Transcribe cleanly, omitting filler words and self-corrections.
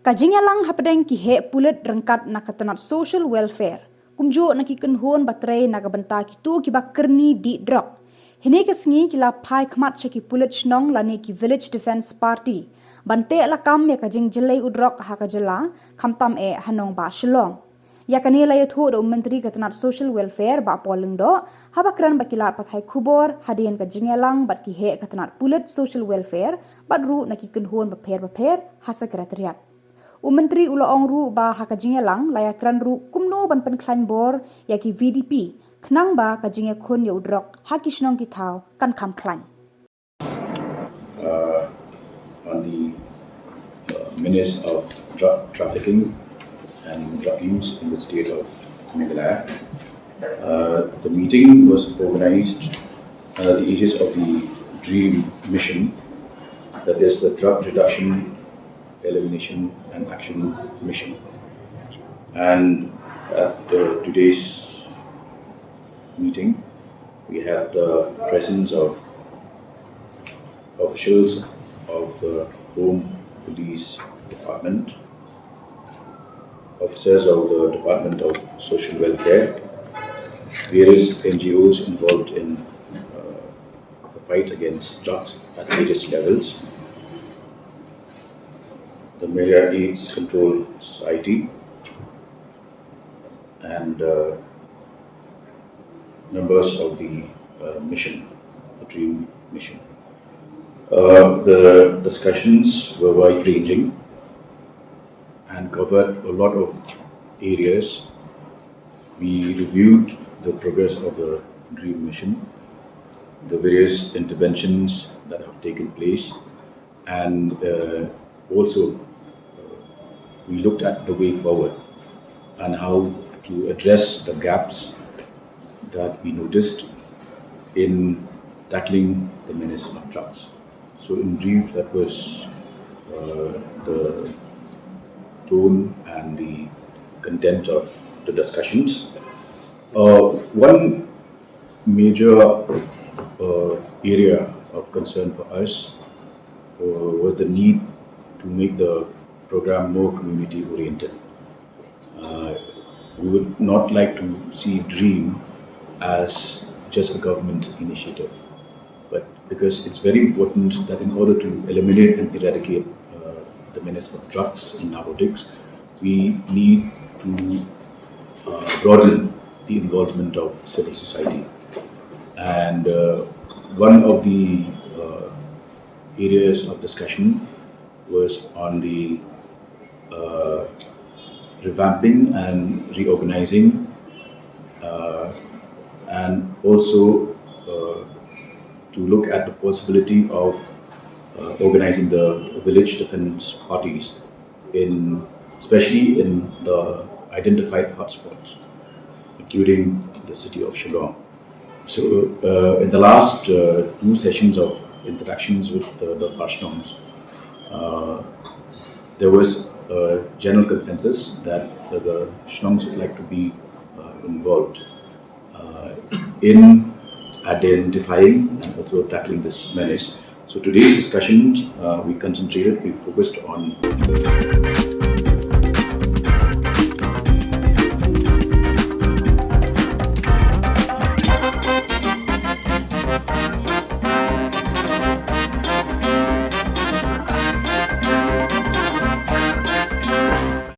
Kajingalang hapadeng ki he pulit rengkat nakatanat social welfare. Kumjo nakikenhon baterai nakabenta kitu ki bakerni di Drok. Hini kesengi kila Phai Khmat ki pulit Shillong lani ki Village Defense Party. Bante lakam ya kajing jelai udrok Khuborjylla kamtam hanong ba Shillong. Ya kani layat ho do menteri katanat social welfare ba polling do habakran bakila pathai Khubor hadian kajingalang bat ki he katanat pulit social welfare badru nakikenhon baper hasa sekretariat. Menteri Ulaong Ru ba hakajingalang layakran ru kumno ban penklan bor yaki VDP knang ba kajinge khon ya udrok hakishnong ki thau kan kam klan. On the menace of drug trafficking and drug use in the state of Meghalaya. The meeting was organized under the aegis of the DREAM mission, that is the Drug Reduction, Elimination and Action Mission. And at today's meeting, we had the presence of officials of the Home Police Department, officers of the Department of Social Welfare, various NGOs involved in the fight against drugs at various levels, the Malaria AIDS Control Society, and members of the mission, the DREAM mission. The discussions were wide-ranging and covered a lot of areas. We reviewed the progress of the DREAM mission, the various interventions that have taken place, and also we looked at the way forward and how to address the gaps that we noticed in tackling the menace of drugs. So in brief, that was the tone and the content of the discussions. One major area of concern for us was the need to make the program more community oriented. We would not like to see DREAM as just a government initiative, but because it's very important that in order to eliminate and eradicate the menace of drugs and narcotics, we need to broaden the involvement of civil society. And one of the areas of discussion was on the revamping and reorganizing, and also to look at the possibility of organizing the village defense parties, especially in the identified hotspots, including the city of Shillong. So in the last two sessions of interactions with the Pashtuns, there was a general consensus that the Shillongs would like to be involved in identifying and also tackling this menace. So today's discussions, we focused on